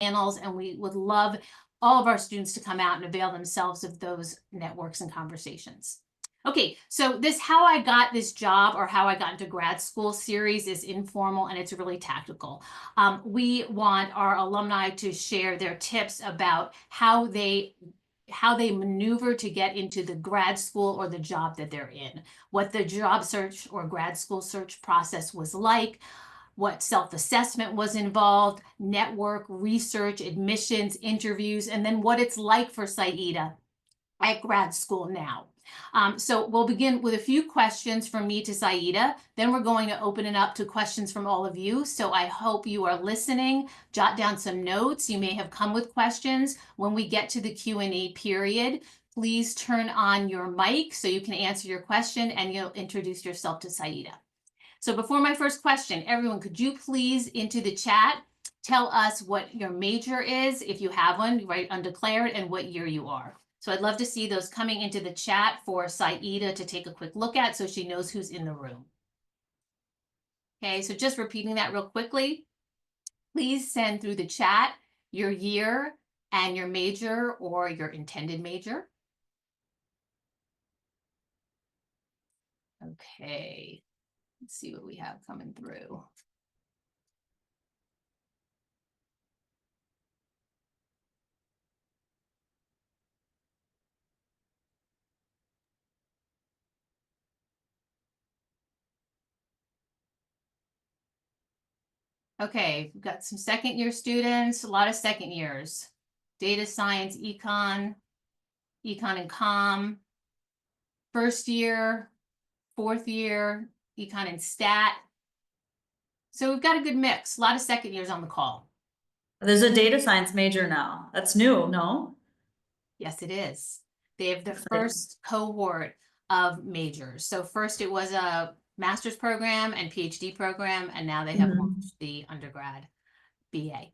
panels, and we would love all of our students to come out and avail themselves of those networks and conversations. Okay, so this How I Got This Job or How I Got into Grad School series is informal and it's really tactical. We want our alumni to share their tips about how they maneuver to get into the grad school or the job that they're in, what the job search or grad school search process was like, what self-assessment was involved, network, research, admissions, interviews, and then what it's like for Syeda at grad school now. So we'll begin with a few questions from me to Syeda. Then we're going to open it up to questions from all of you. So I hope you are listening. Jot down some notes. You may have come with questions. When we get to the Q&A period, please turn on your mic so you can answer your question and you'll introduce yourself to Syeda. So before my first question, everyone, could you please into the chat tell us what your major is, if you have one, write undeclared, and what year you are. So I'd love to see those coming into the chat for Syeda to take a quick look at so she knows who's in the room. Okay, so just repeating that real quickly. Please send through the chat your year and your major or your intended major. Okay, let's see what we have coming through. Okay, we've got some second year students, a lot of second years. Data science, econ and comm. First year, fourth year, econ and stat. So we've got a good mix, a lot of second years on the call. There's a data science major now. That's new, no? Yes, it is. They have the first cohort of majors. So first it was a master's program and PhD program, and now they have launched the undergrad BA.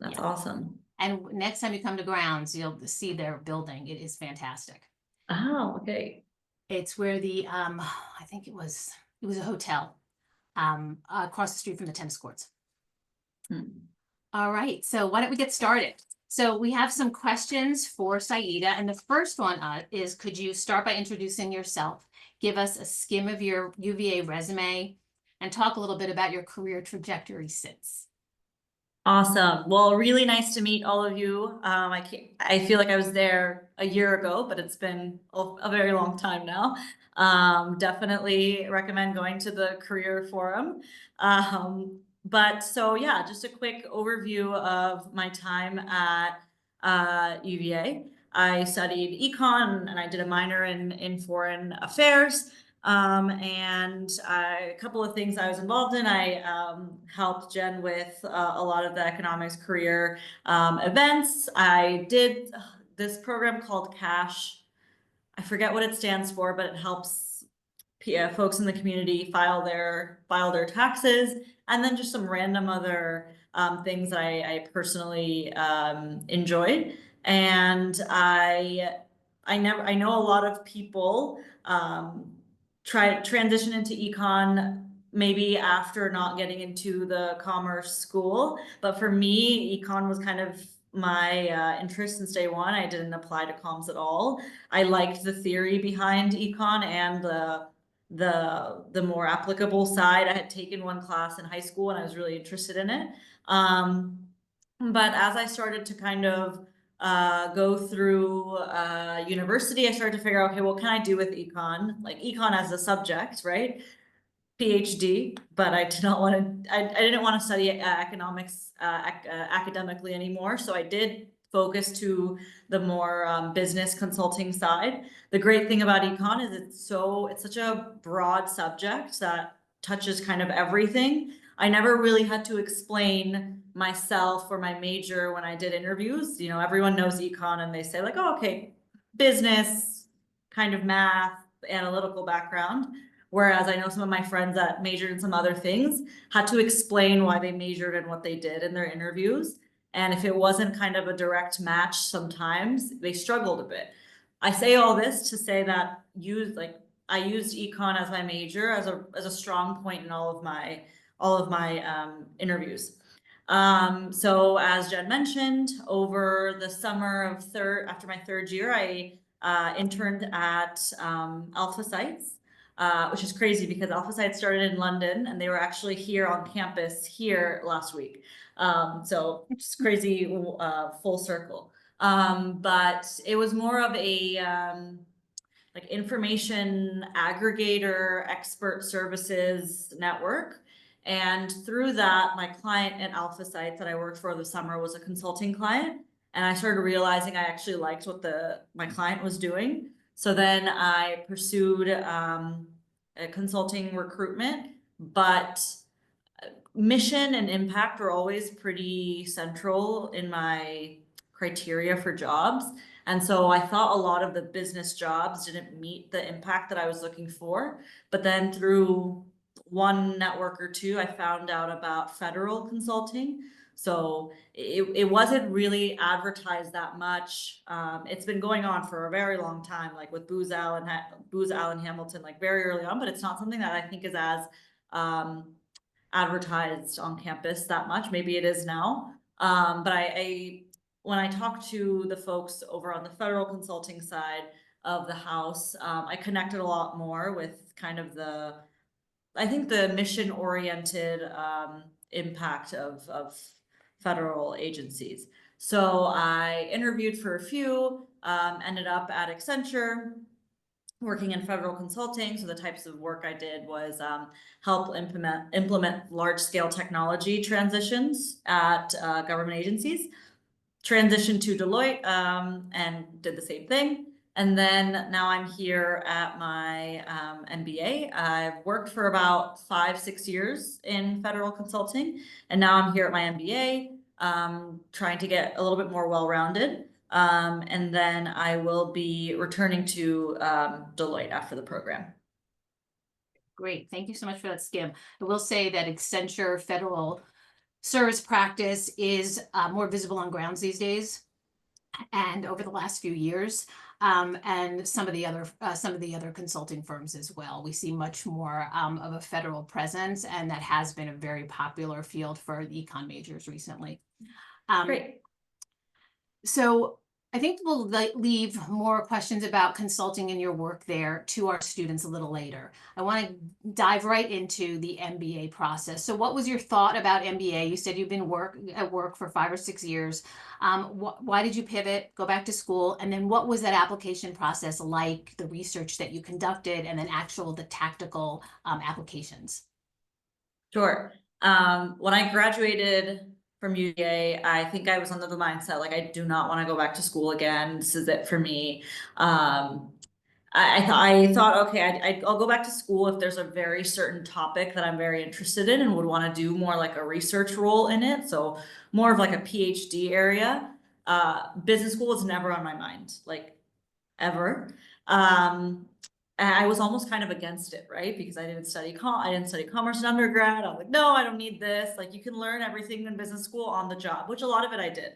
That's awesome. And next time you come to grounds, you'll see their building. It is fantastic. Oh, okay. It's where the I think it was a hotel across the street from the tennis courts. All right, so why don't we get started? So we have some questions for Syeda, and the first one is, could you start by introducing yourself, give us a skim of your UVA resume, and talk a little bit about your career trajectory since. Awesome. Well, really nice to meet all of you. I feel like I was there a year ago, but it's been a very long time now. Definitely recommend going to the career forum. But so yeah, just a quick overview of my time at UVA. I studied econ and I did a minor in foreign affairs. And a couple of things I was involved in. I helped Jen with a lot of the economics career events. I did this program called CASH. I forget what it stands for, but it helps folks in the community file their taxes, and then just some random other things that I personally enjoyed. And I know a lot of people transition into econ maybe after not getting into the commerce school, but for me, econ was kind of my interest since day one. I didn't apply to comms at all. I liked the theory behind econ and the more applicable side. I had taken one class in high school and I was really interested in it. But as I started to kind of go through university, I started to figure out, okay, what can I do with econ? Like econ as a subject, right? PhD, but I did not want to, I didn't want to study economics academically anymore. So I did focus to the more business consulting side. The great thing about econ is it's such a broad subject that touches kind of everything. I never really had to explain myself or my major when I did interviews. You know, everyone knows econ and they say like, oh, okay, business, kind of math, analytical background. Whereas I know some of my friends that majored in some other things had to explain why they majored and what they did in their interviews. And if it wasn't kind of a direct match, sometimes they struggled a bit. I say all this to say that I used econ as my major as a strong point in all of my interviews. So as Jen mentioned, over the summer of after my third year, I interned at Alpha Sites, which is crazy because Alpha Sites started in London and they were actually here on campus here last week. So just crazy full circle. But it was more of a like information aggregator, expert services network. And through that, my client at Alpha Sites that I worked for this summer was a consulting client. And I started realizing I actually liked what my client was doing. So then I pursued a consulting recruitment, but mission and impact are always pretty central in my criteria for jobs. And so I thought a lot of the business jobs didn't meet the impact that I was looking for. But then through one network or two, I found out about federal consulting. So it wasn't really advertised that much. It's been going on for a very long time, like with Booz Allen Hamilton, like very early on, but it's not something that I think is as advertised on campus that much. Maybe it is now. But when I talk to the folks over on the federal consulting side of the house, I connected a lot more with kind of I think the mission oriented impact of federal agencies. So I interviewed for a few, ended up at Accenture, working in federal consulting. So the types of work I did was help implement large scale technology transitions at government agencies. Transitioned to Deloitte and did the same thing. And then now I'm here at my MBA. I've worked for about 5-6 years in federal consulting, and now I'm here at my MBA, trying to get a little bit more well-rounded. And then I will be returning to Deloitte after the program. Great. Thank you so much for that, Skim. I will say that Accenture Federal Service practice is more visible on grounds these days and over the last few years. And some of the other consulting firms as well. We see much more of a federal presence, and that has been a very popular field for the econ majors recently. Great. So I think we'll leave more questions about consulting and your work there to our students a little later. I want to dive right into the MBA process. So what was your thought about MBA? You said you've been at work for 5 or 6 years. Why did you pivot, go back to school? And then what was that application process like, the research that you conducted, and then the tactical applications? Sure. When I graduated from UVA, I think I was under the mindset, like, I do not want to go back to school again. This is it for me. I thought, okay, I'll go back to school if there's a very certain topic that I'm very interested in and would want to do more like a research role in it. So more of like a PhD area. Business school was never on my mind, like ever. I was almost kind of against it, right? Because I didn't study commerce in undergrad. I was like, no, I don't need this. Like, you can learn everything in business school on the job, which a lot of it I did.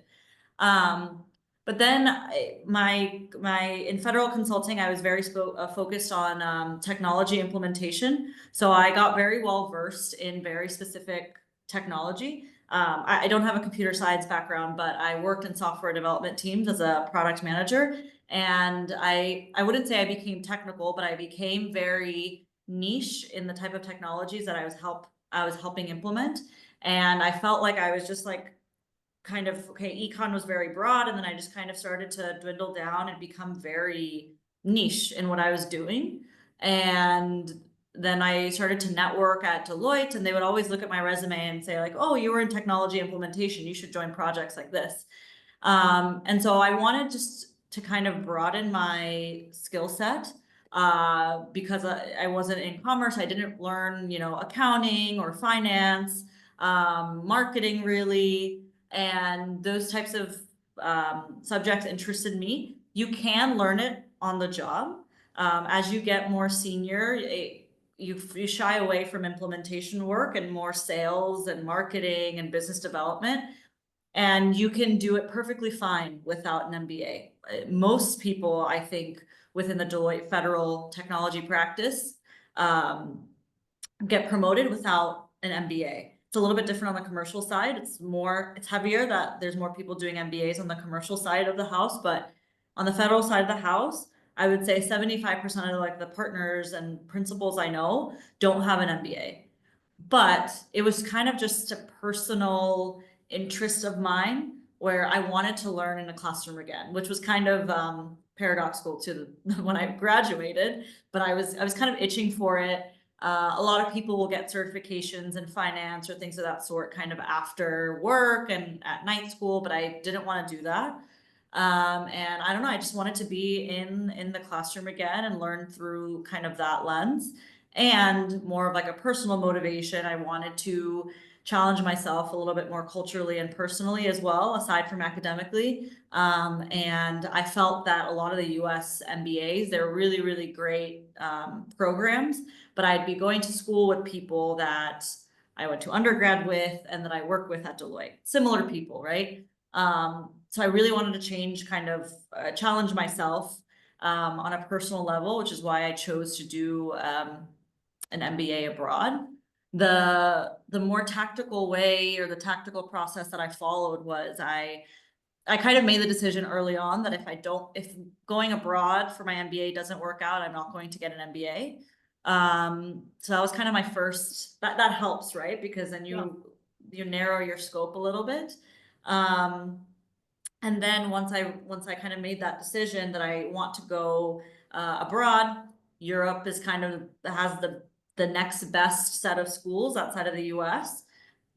But then in federal consulting, I was very focused on technology implementation. So I got very well versed in very specific technology. I don't have a computer science background, but I worked in software development teams as a product manager. And I wouldn't say I became technical, but I became very niche in the type of technologies that I was helping implement. And I felt like I was just like, kind of, okay, econ was very broad, and then I just kind of started to dwindle down and become very niche in what I was doing. And then I started to network at Deloitte, and they would always look at my resume and say like, oh, you were in technology implementation, you should join projects like this. And so I wanted just to kind of broaden my skill set, because I wasn't in commerce. I didn't learn, accounting or finance, marketing really, and those types of subjects interested me. You can learn it on the job. As you get more senior, you shy away from implementation work and more sales and marketing and business development. And you can do it perfectly fine without an MBA. Most people, I think, within the Deloitte federal technology practice get promoted without an MBA. It's a little bit different on the commercial side. It's heavier that there's more people doing MBAs on the commercial side of the house, but on the federal side of the house, I would say 75% of like the partners and principals I know don't have an MBA. But it was kind of just a personal interest of mine where I wanted to learn in a classroom again, which was kind of paradoxical to when I graduated, but I was kind of itching for it. A lot of people will get certifications in finance or things of that sort kind of after work and at night school, but I didn't want to do that. And I don't know, I just wanted to be in the classroom again and learn through kind of that lens. And more of like a personal motivation, I wanted to challenge myself a little bit more culturally and personally as well, aside from academically. And I felt that a lot of the US MBAs, they're really, really great programs, but I'd be going to school with people that I went to undergrad with and that I work with at Deloitte, similar people, right? So I really wanted to change, kind of challenge myself on a personal level, which is why I chose to do an MBA abroad. The more tactical way or the tactical process that I followed was I kind of made the decision early on that if going abroad for my MBA doesn't work out, I'm not going to get an MBA. So that was kind of my first, that helps, right? Because then you narrow your scope a little bit. And then once I kind of made that decision that I want to go abroad, Europe is kind of has the next best set of schools outside of the US.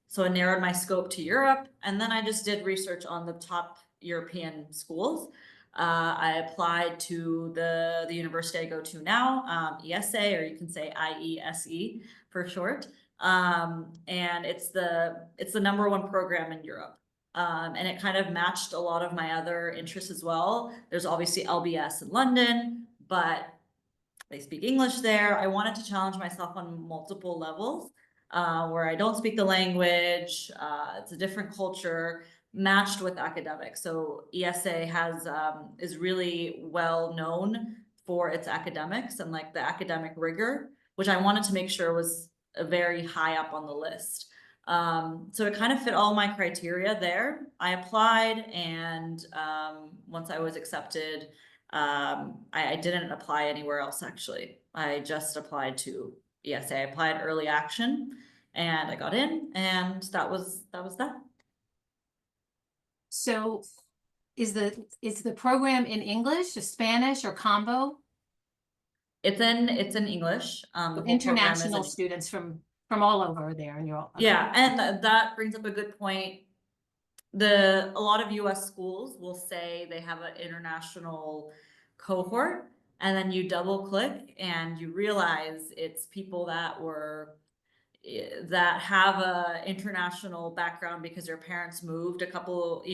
So I narrowed my scope to Europe, and then I just did research on the top European schools. I applied to the university I go to now, ESA, or you can say IESE for short. And it's the number one program in Europe. And it kind of matched a lot of my other interests as well. There's obviously LBS in London, but they speak English there. I wanted to challenge myself on multiple levels, where I don't speak the language. It's a different culture matched with academics. So ESA is really well known for its academics and like the academic rigor, which I wanted to make sure was very high up on the list. So it kind of fit all my criteria there. I applied, and once I was accepted, I didn't apply anywhere else actually. I just applied to ESA. I applied early action and I got in, and that was that. So is the program in English, or Spanish, or combo? It's in English. The whole program is International students from all over there, and you're all, okay. Yeah, and that brings up a good point. A lot of US schools will say they have an international cohort, and then you double click and you realize it's people that have a international background because their parents moved a couple,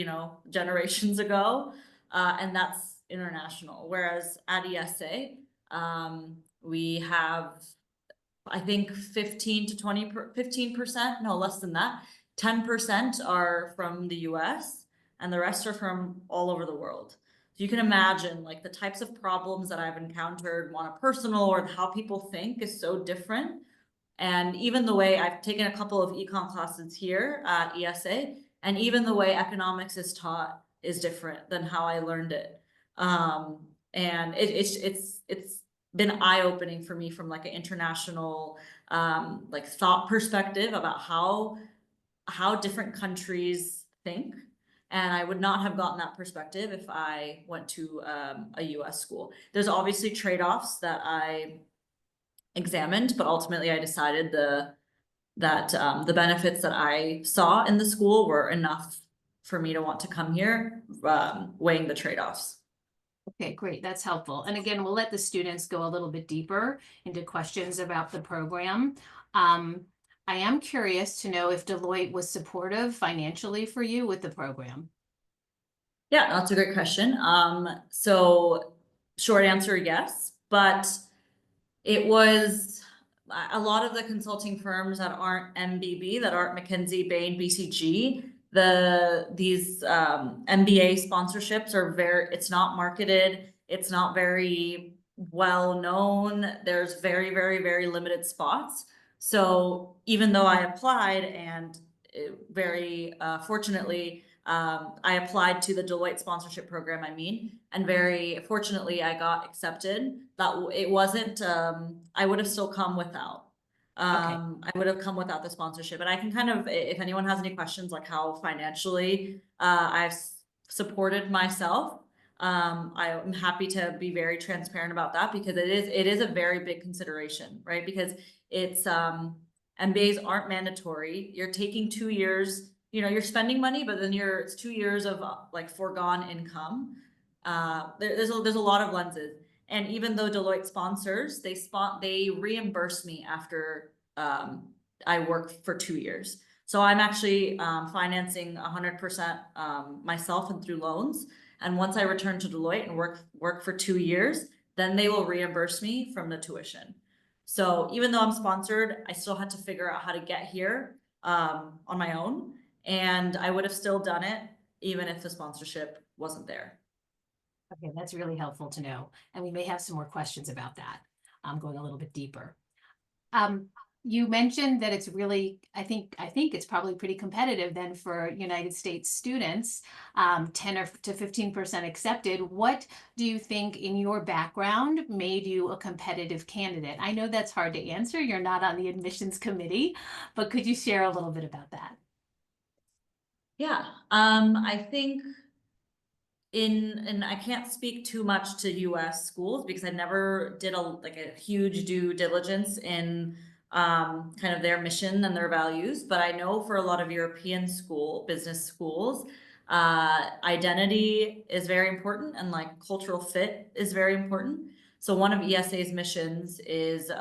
generations ago, and that's international. Whereas at ESA, we have, I think 15%, no, less than that, 10% are from the US, and the rest are from all over the world. So you can imagine like the types of problems that I've encountered on a personal, or how people think is so different. And even the way I've taken a couple of econ classes here at ESA, and even the way economics is taught is different than how I learned it. And it's been eye-opening for me from like an international like thought perspective about how different countries think. And I would not have gotten that perspective if I went to a US school. There's obviously trade-offs that I examined, but ultimately I decided that the benefits that I saw in the school were enough for me to want to come here, weighing the trade-offs. Okay, great. That's helpful. And again, we'll let the students go a little bit deeper into questions about the program. I am curious to know if Deloitte was supportive financially for you with the program. Yeah, that's a great question. So short answer, yes, but it was a lot of the consulting firms that aren't MBB, that aren't McKinsey, Bain, BCG. These MBA sponsorships it's not marketed. It's not very well known. There's very, very, very limited spots. So even though I applied and very fortunately, I applied to the Deloitte sponsorship program, and very fortunately I got accepted. It wasn't, I would have still come without. Okay. I would have come without the sponsorship. And I can kind of, if anyone has any questions, like how financially I've supported myself, I'm happy to be very transparent about that, because it is a very big consideration, right? Because it's MBAs aren't mandatory. You're taking 2 years, you're spending money, but then it's 2 years of like foregone income. There's a lot of lenses. And even though Deloitte sponsors, they reimburse me after I work for 2 years. So I'm actually financing 100% myself and through loans. And once I return to Deloitte and work for 2 years, then they will reimburse me from the tuition. So even though I'm sponsored, I still had to figure out how to get here on my own. And I would have still done it even if the sponsorship wasn't there. Okay, that's really helpful to know. And we may have some more questions about that, going a little bit deeper. You mentioned that it's really, I think it's probably pretty competitive then for United States students, 10 or to 15% accepted. What do you think in your background made you a competitive candidate? I know that's hard to answer. You're not on the admissions committee, but could you share a little bit about that? Yeah, I think and I can't speak too much to US schools because I never did a huge due diligence in kind of their mission and their values, but I know for a lot of European business schools, identity is very important, and like cultural fit is very important. So one of ESA's missions is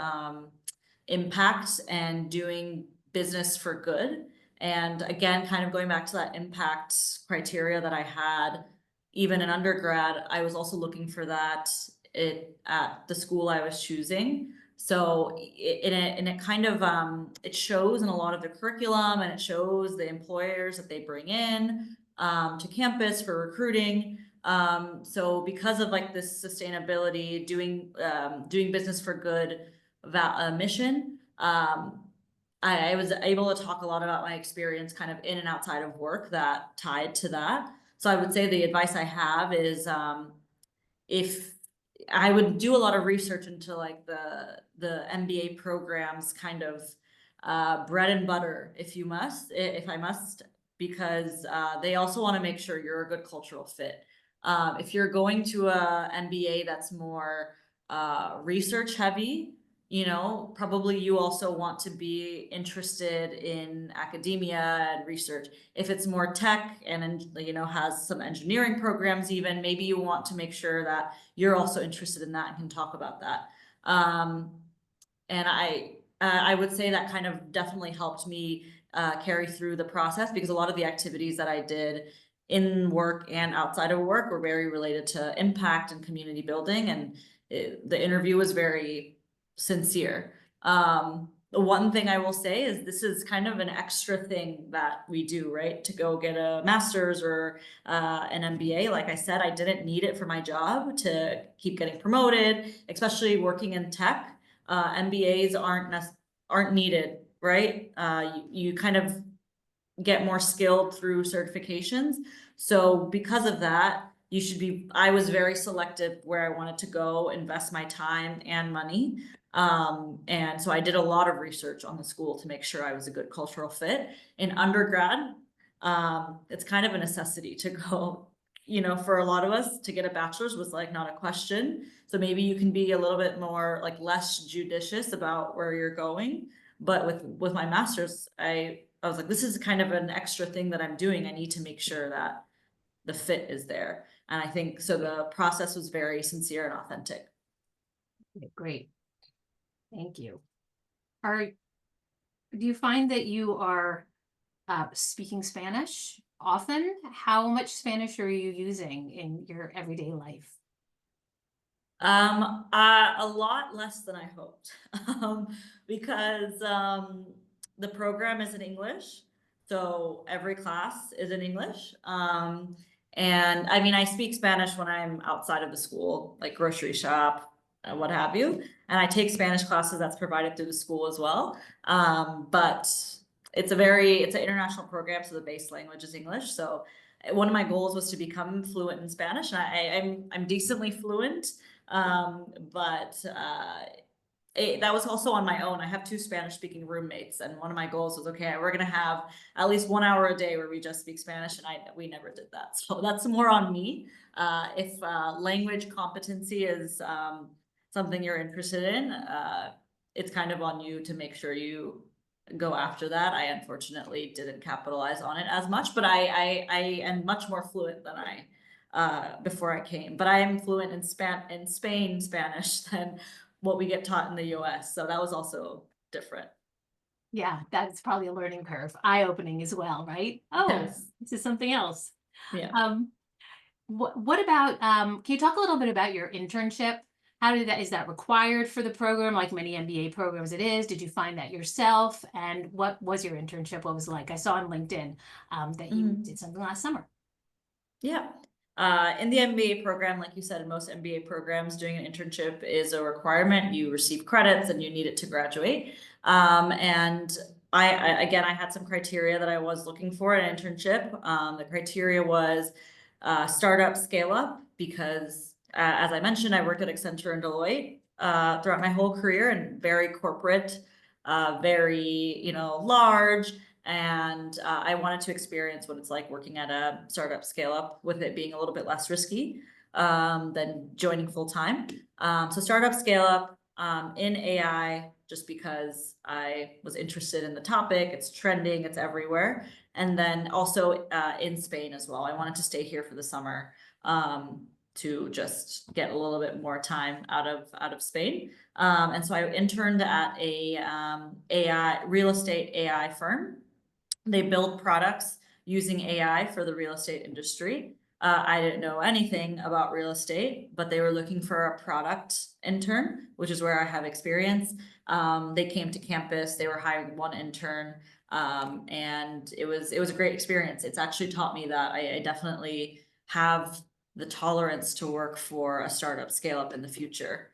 impact and doing business for good. And again, kind of going back to that impact criteria that I had, even in undergrad, I was also looking for that at the school I was choosing. So it kind of it shows in a lot of the curriculum, and it shows the employers that they bring in to campus for recruiting. So because of like this sustainability, doing business for good mission, I was able to talk a lot about my experience kind of in and outside of work that tied to that. So I would say the advice I have is if I would do a lot of research into like the MBA programs, kind of bread and butter, if I must, because they also want to make sure you're a good cultural fit. If you're going to a MBA that's more research heavy, probably you also want to be interested in academia and research. If it's more tech and has some engineering programs, even maybe you want to make sure that you're also interested in that and can talk about that. And I would say that kind of definitely helped me carry through the process, because a lot of the activities that I did in work and outside of work were very related to impact and community building, and the interview was very sincere. The one thing I will say is this is kind of an extra thing that we do, right? To go get a master's or an MBA. Like I said, I didn't need it for my job to keep getting promoted, especially working in tech. MBAs aren't needed, right? You kind of get more skilled through certifications. So because of that, I was very selective where I wanted to go invest my time and money. And so I did a lot of research on the school to make sure I was a good cultural fit. In undergrad, it's kind of a necessity to go, for a lot of us to get a bachelor's was like not a question. So maybe you can be a little bit more like less judicious about where you're going. But with my master's, I was like, this is kind of an extra thing that I'm doing. I need to make sure that the fit is there. And I think so the process was very sincere and authentic. Okay, great. Thank you. Do you find that you are speaking Spanish often? How much Spanish are you using in your everyday life? A lot less than I hoped, because the program is in English, so every class is in English. And I mean, I speak Spanish when I'm outside of the school, like grocery shop, what have you. And I take Spanish classes that's provided through the school as well. But it's an international program, so the base language is English. So one of my goals was to become fluent in Spanish, and I'm decently fluent. But that was also on my own. I have 2 Spanish speaking roommates, and one of my goals was, okay, we're gonna have at least 1 hour a day where we just speak Spanish, and we never did that. So that's more on me. If language competency is something you're interested in, it's kind of on you to make sure you go after that. I unfortunately didn't capitalize on it as much, but I am much more fluent than before I came. But I am fluent in Spain Spanish than what we get taught in the US. So that was also different. Yeah, that's probably a learning curve, eye-opening as well, right? Oh, Yes. this is something else. Yeah. What about, can you talk a little bit about your internship? How did that, is that required for the program, like many MBA programs it is? Did you find that yourself? And what was your internship? What was it like? I saw on LinkedIn that you did something last summer. Yeah. In the MBA program, like you said, in most MBA programs, doing an internship is a requirement. You receive credits and you need it to graduate. And again, I had some criteria that I was looking for in an internship. The criteria was startup scale up, because as I mentioned, I worked at Accenture and Deloitte throughout my whole career, and very corporate, very, large. And I wanted to experience what it's like working at a startup scale up, with it being a little bit less risky than joining full time. So startup scale up in AI, just because I was interested in the topic. It's trending, it's everywhere. And then also in Spain as well. I wanted to stay here for the summer to just get a little bit more time out of Spain. And so I interned at a real estate AI firm. They build products using AI for the real estate industry. I didn't know anything about real estate, but they were looking for a product intern, which is where I have experience. They came to campus, they were hiring 1 intern, and it was a great experience. It's actually taught me that I definitely have the tolerance to work for a startup scale up in the future.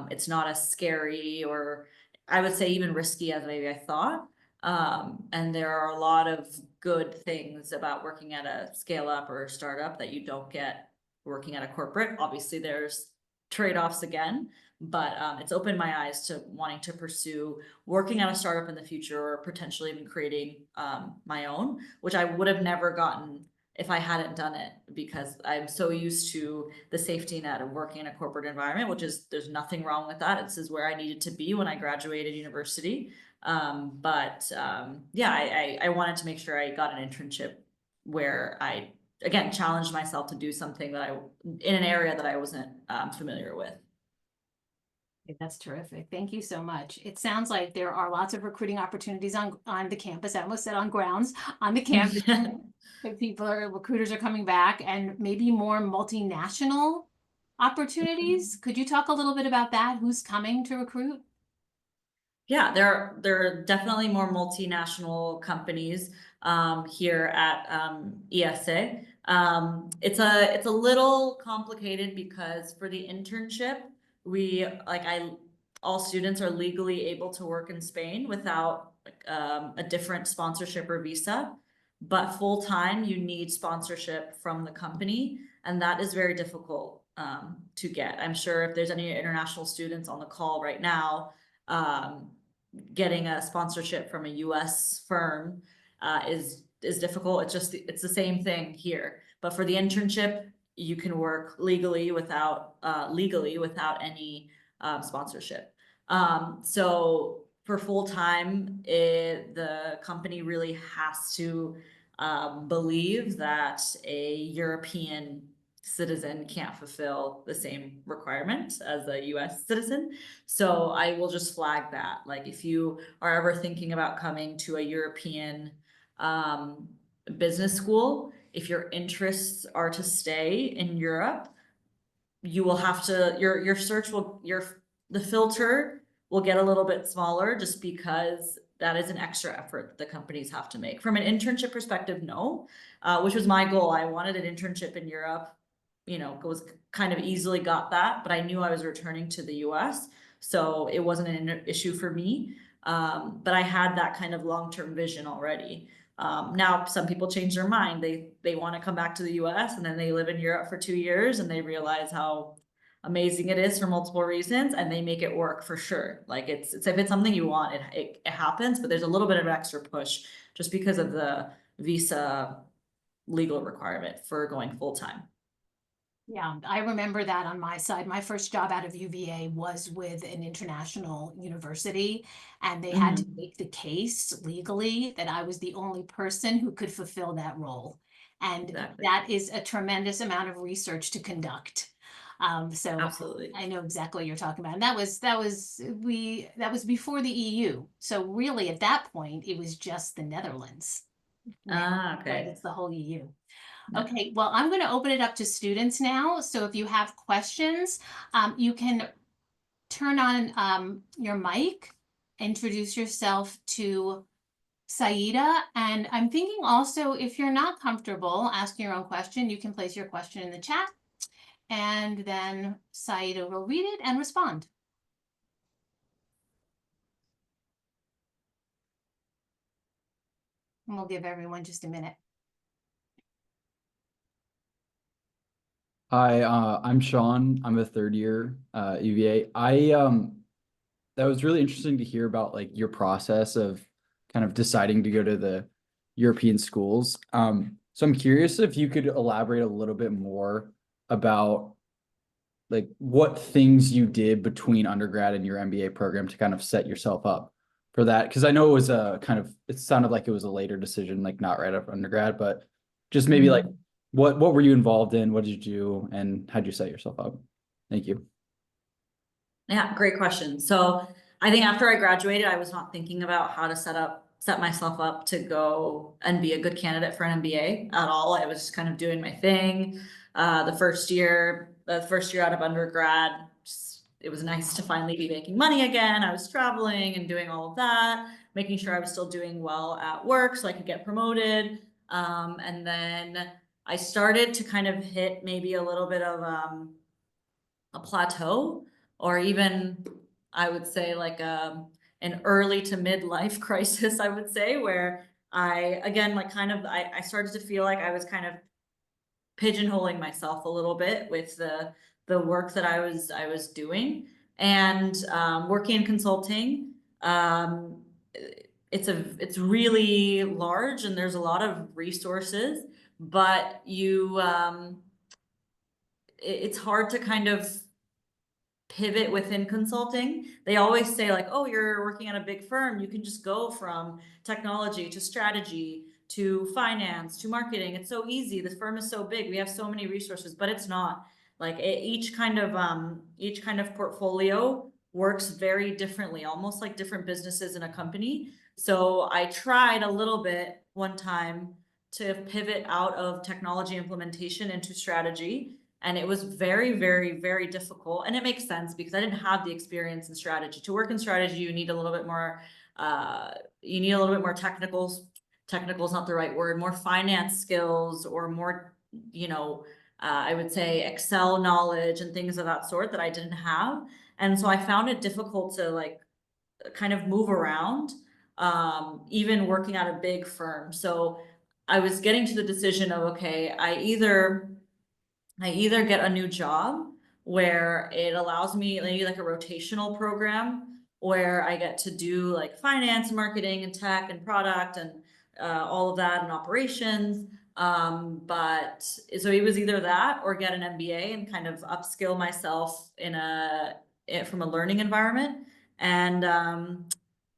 It's not as scary, or I would say even risky, as maybe I thought. And there are a lot of good things about working at a scale up or a startup that you don't get working at a corporate. Obviously, there's trade-offs again, but it's opened my eyes to wanting to pursue working at a startup in the future, or potentially even creating my own, which I would have never gotten if I hadn't done it, because I'm so used to the safety net of working in a corporate environment, which is, there's nothing wrong with that. This is where I needed to be when I graduated university. Yeah, I wanted to make sure I got an internship where I, again, challenged myself to do something in an area that I wasn't familiar with. That's terrific. Thank you so much. It sounds like there are lots of recruiting opportunities on the campus. I almost said on grounds, on the campus. Recruiters are coming back, and maybe more multinational opportunities. Could you talk a little bit about that? Who's coming to recruit? Yeah, there are definitely more multinational companies here at ESA. It's a little complicated, because for the internship, all students are legally able to work in Spain without a different sponsorship or visa. But full time, you need sponsorship from the company, and that is very difficult to get. I'm sure if there's any international students on the call right now, getting a sponsorship from a US firm is difficult. It's the same thing here. But for the internship, you can work legally without any sponsorship. So for full time, the company really has to believe that a European citizen can't fulfill the same requirement as a US citizen. So I will just flag that. Like, if you are ever thinking about coming to a European business school, if your interests are to stay in Europe, you will have to, your search will, the filter will get a little bit smaller, just because that is an extra effort the companies have to make. From an internship perspective, no, which was my goal. I wanted an internship in Europe, was kind of easily got that, but I knew I was returning to the US, so it wasn't an issue for me. But I had that kind of long-term vision already. Now some people change their mind. They want to come back to the US and then they live in Europe for 2 years and they realize how amazing it is for multiple reasons and they make it work for sure. Like it's if it's something you want, it happens, but there's a little bit of an extra push just because of the visa legal requirement for going full time. Yeah, I remember that on my side. My first job out of UVA was with an international university, and they had to make the case legally that I was the only person who could fulfill that role. And Exactly. that is a tremendous amount of research to conduct. So Absolutely. I know exactly what you're talking about. And that was before the EU. So really at that point, it was just the Netherlands. Now, right, Okay. it's the whole EU. Yeah. Okay, well, I'm going to open it up to students now. So if you have questions, you can turn on your mic, introduce yourself to Syeda. And I'm thinking also, if you're not comfortable asking your own question, you can place your question in the chat and then Syeda will read it and respond. And we'll give everyone just a minute. Hi, I'm Sean. I'm a third year UVA. That was really interesting to hear about like your process of kind of deciding to go to the European schools. So I'm curious if you could elaborate a little bit more about like what things you did between undergrad and your MBA program to kind of set yourself up for that. Because I know it was it sounded like it was a later decision, like not right after undergrad, but just maybe like what were you involved in? What did you do? And how'd you set yourself up? Thank you. Yeah, great question. So I think after I graduated, I was not thinking about how to set myself up to go and be a good candidate for an MBA at all. I was just kind of doing my thing. The first year out of undergrad, it was nice to finally be making money again. I was traveling and doing all of that, making sure I was still doing well at work so I could get promoted. And then I started to kind of hit maybe a little bit of a plateau, or even I would say like an early to midlife crisis, I would say, where I again like kind of I started to feel like I was kind of pigeonholing myself a little bit with the work that I was doing, and working in consulting. It's really large and there's a lot of resources, but it's hard to kind of pivot within consulting. They always say like, oh, you're working at a big firm, you can just go from technology to strategy to finance to marketing. It's so easy. This firm is so big. We have so many resources, but it's not. Like each kind of portfolio works very differently, almost like different businesses in a company. So I tried a little bit one time to pivot out of technology implementation into strategy. And it was very, very, very difficult. And it makes sense because I didn't have the experience in strategy. To work in strategy, you need a little bit more, technicals. Technical is not the right word, more finance skills or more, I would say Excel knowledge and things of that sort that I didn't have. And so I found it difficult to like kind of move around, even working at a big firm. So I was getting to the decision of, okay, I either get a new job where it allows me maybe like a rotational program where I get to do like finance, marketing, and tech and product and all of that and operations. But so it was either that or get an MBA and kind of upskill myself from a learning environment. And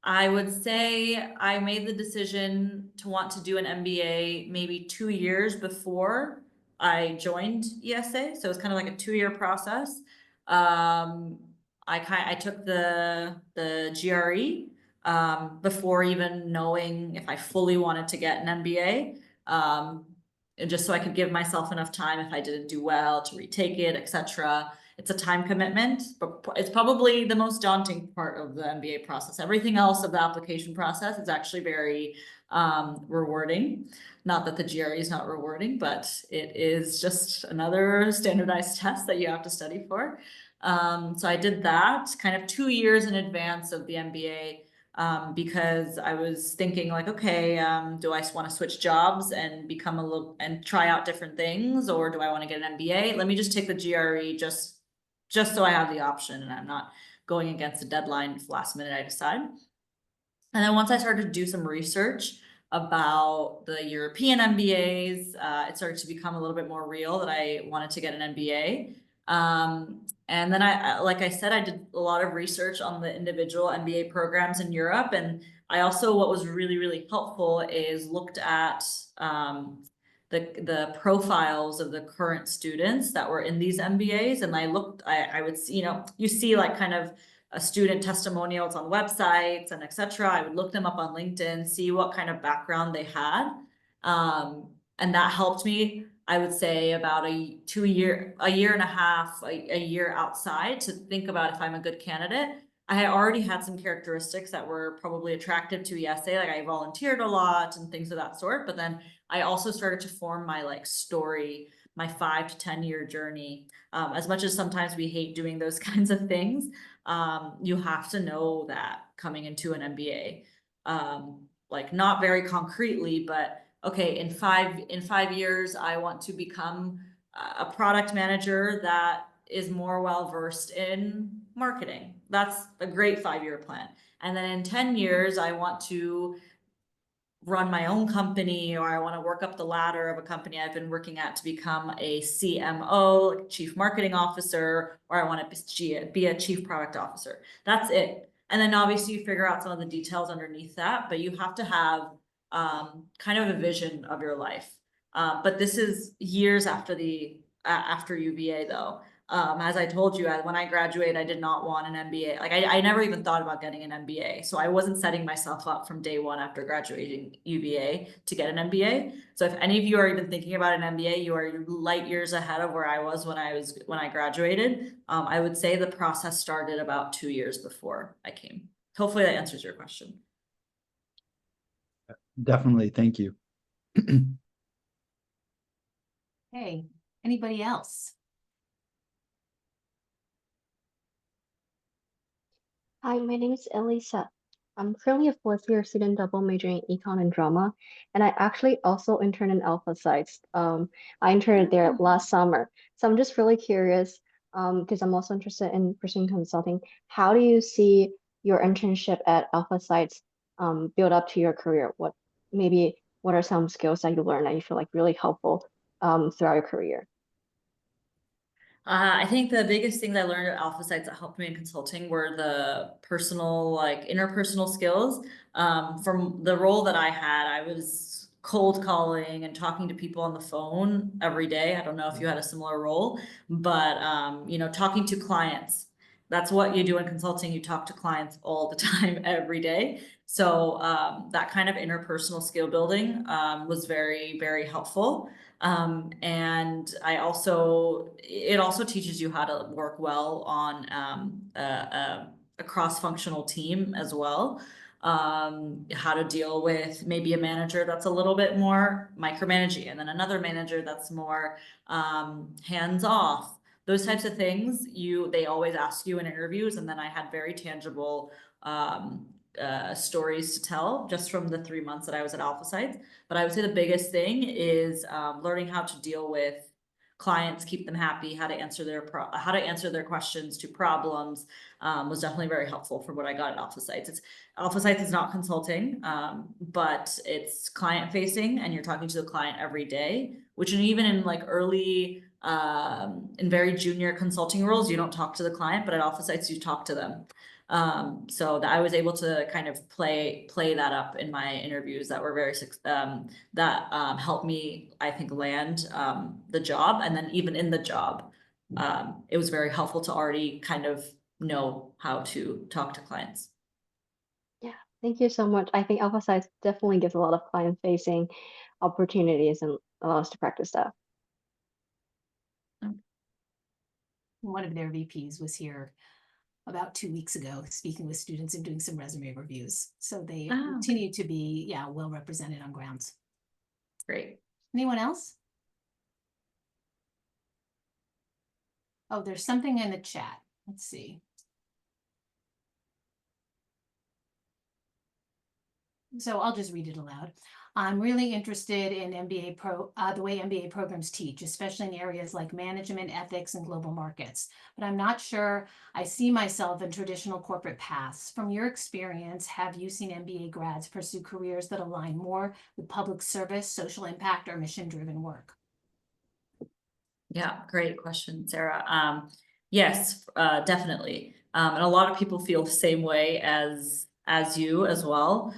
I would say I made the decision to want to do an MBA maybe 2 years before I joined ESA. So it's kind of like a 2-year process. I took the GRE before even knowing if I fully wanted to get an MBA. And just so I could give myself enough time if I didn't do well to retake it, etc. It's a time commitment, but it's probably the most daunting part of the MBA process. Everything else of the application process is actually very rewarding. Not that the GRE is not rewarding, but it is just another standardized test that you have to study for. So I did that kind of 2 years in advance of the MBA, because I was thinking like, okay, do I want to switch jobs and become a little and try out different things, or do I want to get an MBA? Let me just take the GRE just so I have the option and I'm not going against a deadline if last minute I decide. And then once I started to do some research about the European MBAs, it started to become a little bit more real that I wanted to get an MBA. And then like I said, I did a lot of research on the individual MBA programs in Europe. And I also, what was really, really helpful is looked at the profiles of the current students that were in these MBAs. And I would see, you see like kind of a student testimonials on websites and etc. I would look them up on LinkedIn, see what kind of background they had. And that helped me, I would say, about a year and a half, a year outside to think about if I'm a good candidate. I had already had some characteristics that were probably attractive to ESA, like I volunteered a lot and things of that sort. But then I also started to form my like story, my 5 to 10 year journey. As much as sometimes we hate doing those kinds of things, you have to know that coming into an MBA, like not very concretely, but okay, in 5 years, I want to become a product manager that is more well-versed in marketing. That's a great 5-year plan. And then in 10 years, I want to run my own company, or I want to work up the ladder of a company I've been working at to become a CMO, like chief marketing officer, or I want to be a chief product officer. That's it. And then obviously you figure out some of the details underneath that, but you have to have kind of a vision of your life. But this is years after after UVA though. As I told you, when I graduated, I did not want an MBA. Like I never even thought about getting an MBA. So I wasn't setting myself up from day one after graduating UVA to get an MBA. So if any of you are even thinking about an MBA, you are light years ahead of where I was when I graduated. I would say the process started about 2 years before I came. Hopefully that answers your question. Definitely. Thank you. Hey, anybody else? Hi, my name is Elisa. I'm currently a 4th-year student double majoring in econ and drama, and I actually also interned in Alpha Sites. I interned there last summer. So I'm just really curious, because I'm also interested in pursuing consulting. How do you see your internship at Alpha Sites build up to your career? What are some skills that you learned that you feel like really helpful throughout your career? I think the biggest things I learned at Alpha Sites that helped me in consulting were the personal, like interpersonal skills. From the role that I had, I was cold calling and talking to people on the phone every day. I don't know if you had a similar role, but talking to clients. That's what you do in consulting. You talk to clients all the time, every day. So that kind of interpersonal skill building was very, very helpful. And it also teaches you how to work well on a cross-functional team as well. How to deal with maybe a manager that's a little bit more micromanaging, and then another manager that's more hands-off. Those types of things they always ask you in interviews, and then I had very tangible stories to tell just from the 3 months that I was at Alpha Sites. But I would say the biggest thing is learning how to deal with clients, keep them happy, how to answer their questions to problems was definitely very helpful for what I got at Alpha Sites. Alpha Sites is not consulting, but it's client facing, and you're talking to the client every day, which even in like early in very junior consulting roles, you don't talk to the client, but at Alpha Sites you talk to them. So that I was able to kind of play that up in my interviews that were very helped me, I think, land the job. And then even in the job, it was very helpful to already kind of know how to talk to clients. Yeah, thank you so much. I think Alpha Sites definitely gives a lot of client-facing opportunities and allows us to practice that. One of their VPs was here about 2 weeks ago, speaking with students and doing some resume reviews. So they Oh, continue to be, yeah, well represented on grounds. great. Anyone else? Oh, there's something in the chat. Let's see. So I'll just read it aloud. I'm really interested in the way MBA programs teach, especially in areas like management, ethics, and global markets. But I'm not sure I see myself in traditional corporate paths. From your experience, have you seen MBA grads pursue careers that align more with public service, social impact, or mission-driven work? Yeah, great question, Sarah. Yes, definitely. And a lot of people feel the same way as you as well.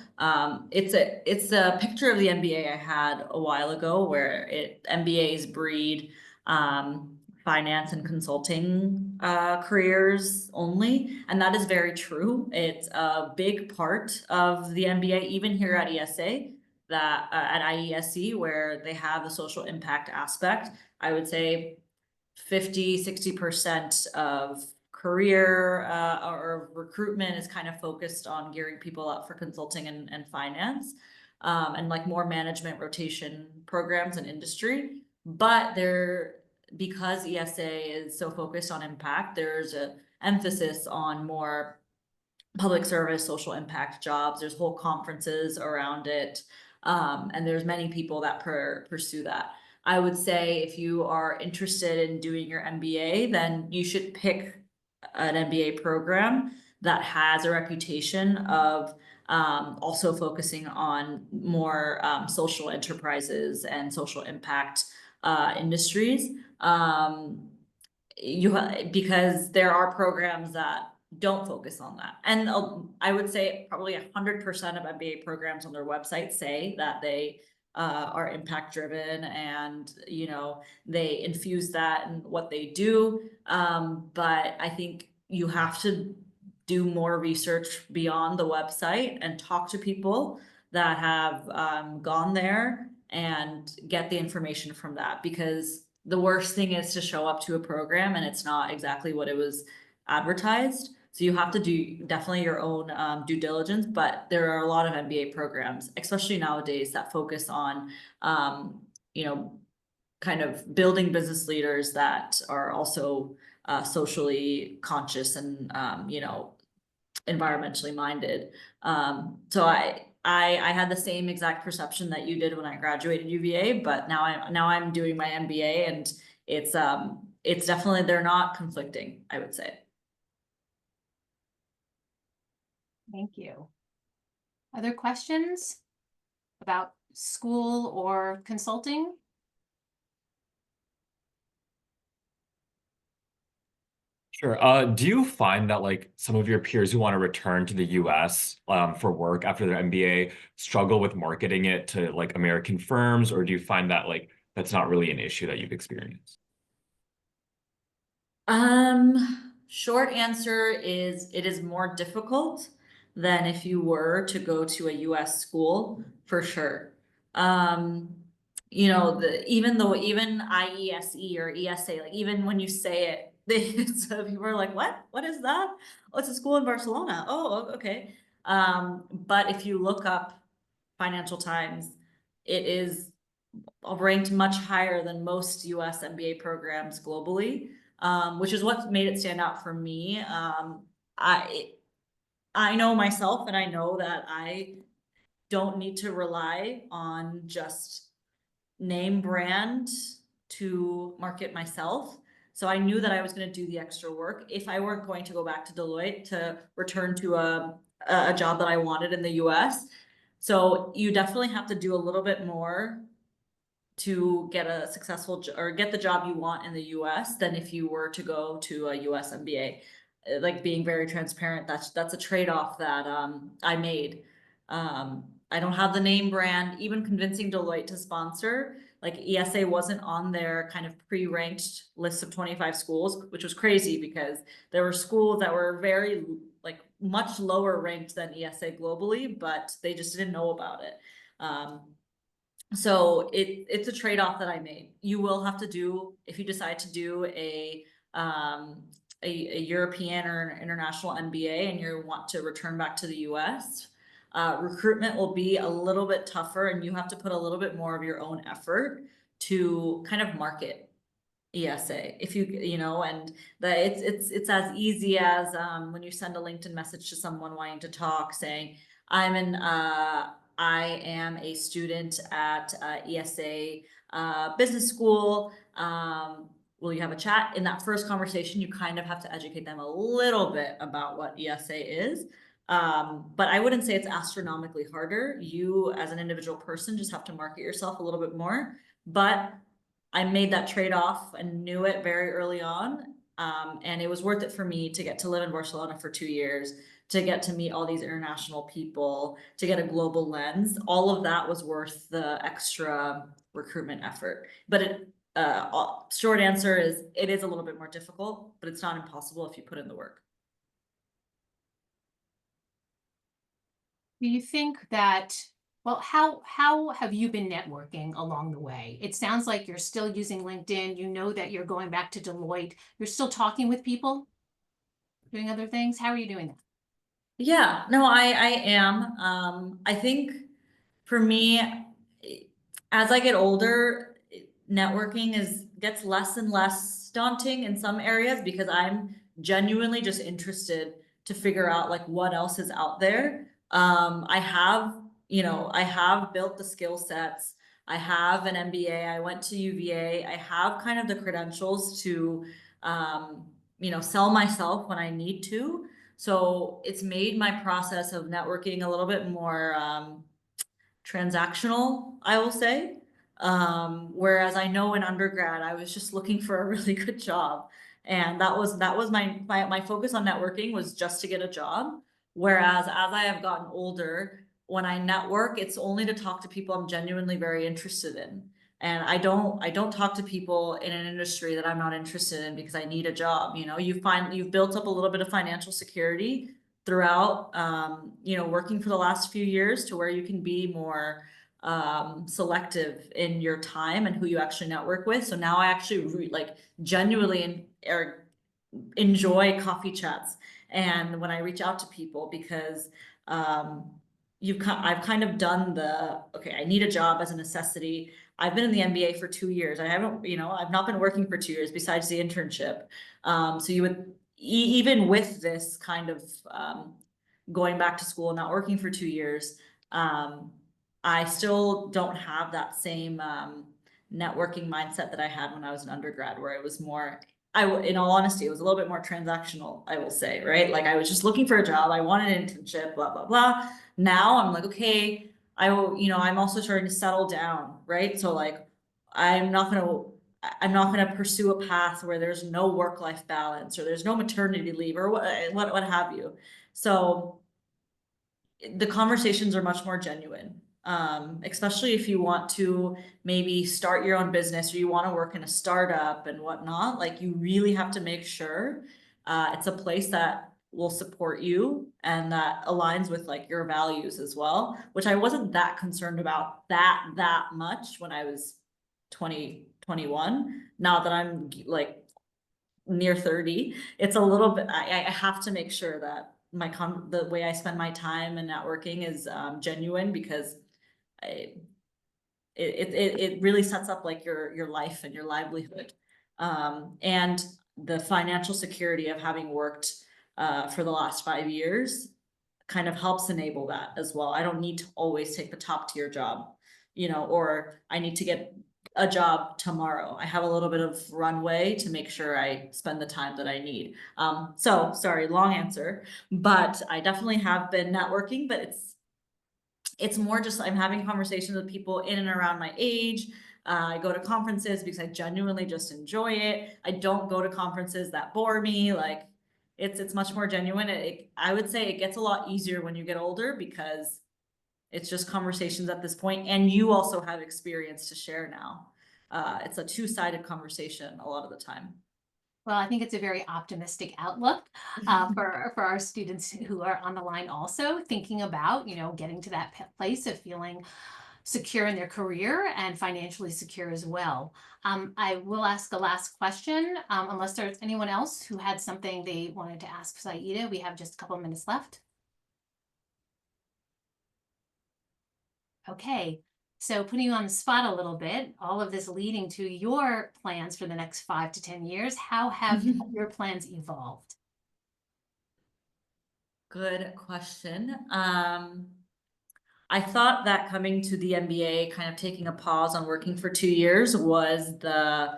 It's a picture of the MBA I had a while ago where MBAs breed finance and consulting careers only, and that is very true. It's a big part of the MBA, even here at ESA, that at IESE, where they have the social impact aspect. I would say 50–60% of career or recruitment is kind of focused on gearing people up for consulting and finance, and like more management rotation programs and industry. But because ESA is so focused on impact, there's an emphasis on more public service, social impact jobs. There's whole conferences around it. And there's many people that pursue that. I would say if you are interested in doing your MBA, then you should pick an MBA program that has a reputation of also focusing on more social enterprises and social impact industries. Because there are programs that don't focus on that. And I would say probably 100% of MBA programs on their website say that they are impact driven and, you know, they infuse that in what they do. But I think you have to do more research beyond the website and talk to people that have gone there and get the information from that, because the worst thing is to show up to a program and it's not exactly what it was advertised. So you have to do definitely your own due diligence, but there are a lot of MBA programs, especially nowadays, that focus on, you know, kind of building business leaders that are also socially conscious and, you know, environmentally minded. So I had the same exact perception that you did when I graduated UVA, but now I'm doing my MBA, and it's definitely, they're not conflicting, I would say. Thank you. Other questions about school or consulting? Sure. Do you find that like some of your peers who want to return to the US for work after their MBA struggle with marketing it to like American firms, or do you find that like that's not really an issue that you've experienced? Short answer is it is more difficult than if you were to go to a US school, for sure. You know, even IESE or ESA, like even when you say it, so people are like, what is that? Oh, it's a school in Barcelona. Oh, okay. But if you look up Financial Times, it is ranked much higher than most US MBA programs globally, which is what made it stand out for me. I know myself, and I know that I don't need to rely on just name brand to market myself. So I knew that I was going to do the extra work if I weren't going to go back to Deloitte to return to a job that I wanted in the US. So you definitely have to do a little bit more to get a successful or get the job you want in the US than if you were to go to a US MBA. Like, being very transparent, that's a trade-off that I made. I don't have the name brand. Even convincing Deloitte to sponsor, like, ESA wasn't on their kind of pre-ranked list of 25 schools, which was crazy because there were schools that were very like much lower ranked than ESA globally, but they just didn't know about it. So it's a trade-off that I made. You will have to do, if you decide to do a a European or an international MBA and you want to return back to the US, recruitment will be a little bit tougher and you have to put a little bit more of your own effort to kind of market ESA. If you know, and that it's as easy as when you send a LinkedIn message to someone wanting to talk, saying, I am a student at ESA business school. Will you have a chat? In that first conversation, you kind of have to educate them a little bit about what ESA is. But I wouldn't say it's astronomically harder. You as an individual person just have to market yourself a little bit more. But I made that trade-off and knew it very early on. And it was worth it for me to get to live in Barcelona for 2 years, to get to meet all these international people, to get a global lens. All of that was worth the extra recruitment effort. But short answer is it is a little bit more difficult, but it's not impossible if you put in the work. Do you think that, well, how have you been networking along the way? It sounds like you're still using LinkedIn. You know that you're going back to Deloitte. You're still talking with people, doing other things. How are you doing that? Yeah, no, I am. I think for me, as I get older, networking gets less and less daunting in some areas because I'm genuinely just interested to figure out like what else is out there. I have built the skill sets. I have an MBA. I went to UVA. I have kind of the credentials to, sell myself when I need to. So it's made my process of networking a little bit more transactional, I will say. Whereas I know in undergrad, I was just looking for a really good job. And that was my focus on networking was just to get a job. Whereas as I have gotten older, when I network, it's only to talk to people I'm genuinely very interested in. And I don't talk to people in an industry that I'm not interested in because I need a job. You know, you've built up a little bit of financial security throughout, working for the last few years to where you can be more selective in your time and who you actually network with. So now I actually genuinely enjoy coffee chats and when I reach out to people because I've kind of done okay, I need a job as a necessity. I've been in the MBA for 2 years. I've not been working for 2 years besides the internship. So you would even with this kind of going back to school and not working for 2 years, I still don't have that same networking mindset that I had when I was an undergrad, where it was more, in all honesty, it was a little bit more transactional, I will say, right? Like I was just looking for a job. I wanted an internship, blah, blah, blah. Now I'm like, okay, I'm also starting to settle down, right? So like, I'm not gonna pursue a path where there's no work-life balance or there's no maternity leave or what have you. So the conversations are much more genuine. Especially if you want to maybe start your own business or you want to work in a startup and whatnot, like you really have to make sure it's a place that will support you and that aligns with like your values as well, which I wasn't that concerned about that much when I was 21. Now that I'm like near 30, it's a little bit, I have to make sure that the way I spend my time and networking is genuine because it really sets up like your life and your livelihood. And the financial security of having worked for the last 5 years kind of helps enable that as well. I don't need to always take the top tier job, or I need to get a job tomorrow. I have a little bit of runway to make sure I spend the time that I need. So sorry, long answer, but I definitely have been networking, but it's more just I'm having conversations with people in and around my age. I go to conferences because I genuinely just enjoy it. I don't go to conferences that bore me. Like it's much more genuine. I would say it gets a lot easier when you get older because it's just conversations at this point, and you also have experience to share now. It's a two-sided conversation a lot of the time. Well, I think it's a very optimistic outlook for our students who are on the line also thinking about, getting to that place of feeling secure in their career and financially secure as well. I will ask the last question, unless there's anyone else who had something they wanted to ask Syeda. We have just a couple of minutes left. Okay, so putting you on the spot a little bit, all of this leading to your plans for the next 5 to 10 years, how have your plans evolved? Good question. I thought that coming to the MBA, kind of taking a pause on working for 2 years was the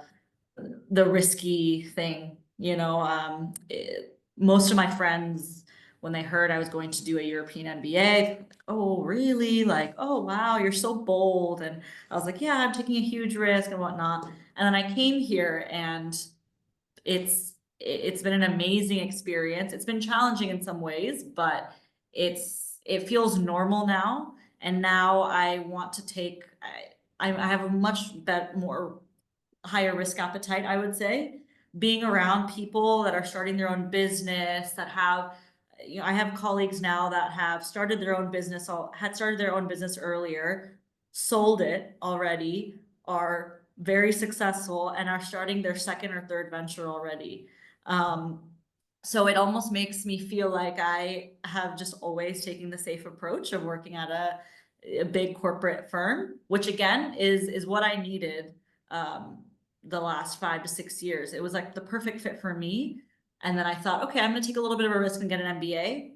risky thing, you know, most of my friends, when they heard I was going to do a European MBA, oh, really? Like, oh, wow, you're so bold. And I was like, yeah, I'm taking a huge risk and whatnot. And then I came here and it's been an amazing experience. It's been challenging in some ways, but it feels normal now. And now I want to take, I have a much better, more higher risk appetite, I would say. Being around people that are starting their own business, that have, you know, I have colleagues now that have started their own business, had started their own business earlier, sold it already, are very successful, and are starting their second or third venture already. So it almost makes me feel like I have just always taken the safe approach of working at a big corporate firm, which again is what I needed the last 5 to 6 years. It was like the perfect fit for me. And then I thought, okay, I'm gonna take a little bit of a risk and get an MBA.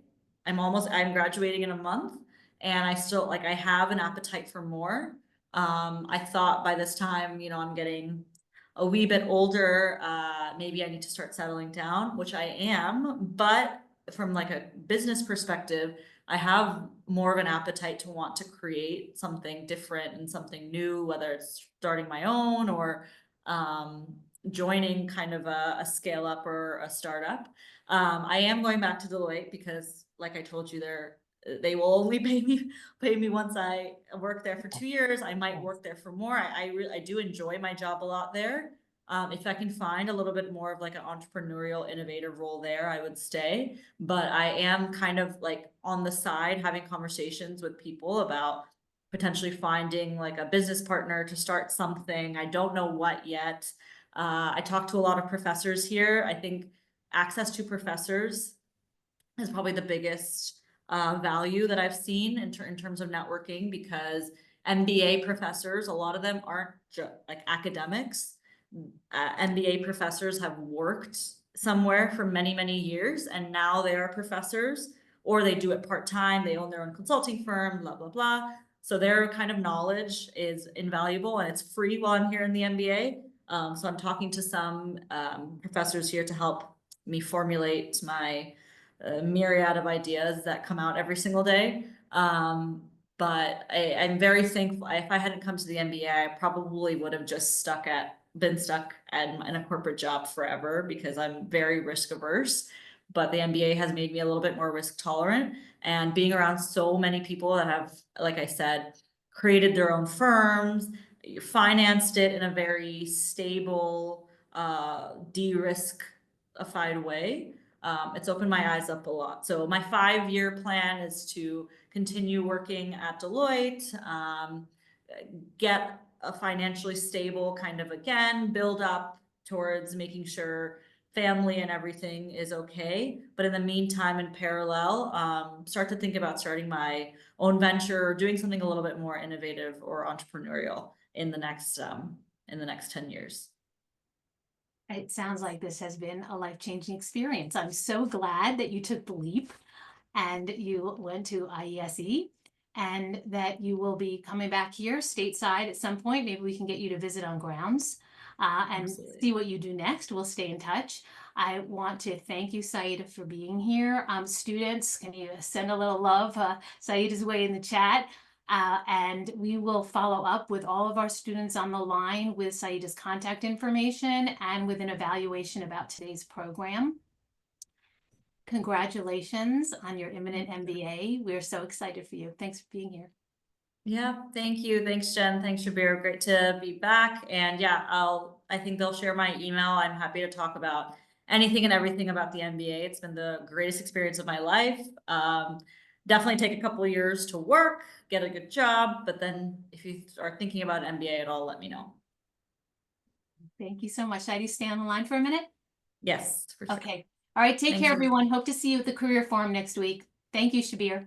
I'm graduating in a month, and I still, like, I have an appetite for more. I thought by this time, you know, I'm getting a wee bit older, maybe I need to start settling down, which I am, but from like a business perspective, I have more of an appetite to want to create something different and something new, whether it's starting my own or joining kind of a scale up or a startup. I am going back to Deloitte because, like I told you, they will only pay me once I work there for 2 years. I might work there for more. I do enjoy my job a lot there. If I can find a little bit more of like an entrepreneurial, innovative role there, I would stay. But I am kind of like on the side having conversations with people about potentially finding like a business partner to start something. I don't know what yet. I talk to a lot of professors here. I think access to professors is probably the biggest value that I've seen in terms of networking, because MBA professors, a lot of them aren't like academics. MBA professors have worked somewhere for many, many years, and now they are professors, or they do it part-time, they own their own consulting firm, blah, blah, blah. So their kind of knowledge is invaluable, and it's free while I'm here in the MBA. So I'm talking to some professors here to help me formulate my myriad of ideas that come out every single day. But I'm very thankful. If I hadn't come to the MBA, I probably would have just been stuck in a corporate job forever, because I'm very risk averse. But the MBA has made me a little bit more risk tolerant, and being around so many people that have, like I said, created their own firms, financed it in a very stable, de-riskified way. It's opened my eyes up a lot. So my 5-year plan is to continue working at Deloitte, get a financially stable kind of, again, build up towards making sure family and everything is okay. But in the meantime, in parallel, start to think about starting my own venture, or doing something a little bit more innovative or entrepreneurial in the next 10 years. It sounds like this has been a life-changing experience. I'm so glad that you took the leap and you went to IESE, and that you will be coming back here stateside at some point. Maybe we can get you to visit on grounds and Absolutely. see what you do next. We'll stay in touch. I want to thank you, Syeda, for being here. Students, can you send a little love Syeda's way in the chat? And we will follow up with all of our students on the line with Syeda's contact information and with an evaluation about today's program. Congratulations on your imminent MBA. We're so excited for you. Thanks for being here. Yeah, thank you. Thanks, Jen. Thanks, Shabir. Great to be back. And yeah, I think they'll share my email. I'm happy to talk about anything and everything about the MBA. It's been the greatest experience of my life. definitely take a couple of years to work, get a good job, but then if you are thinking about an MBA at all, let me know. Thank you so much. Should I stay on the line for a minute? Yes, for sure. Okay. All right. Take Thank care, you. everyone. Hope to see you at the career forum next week. Thank you, Shabir.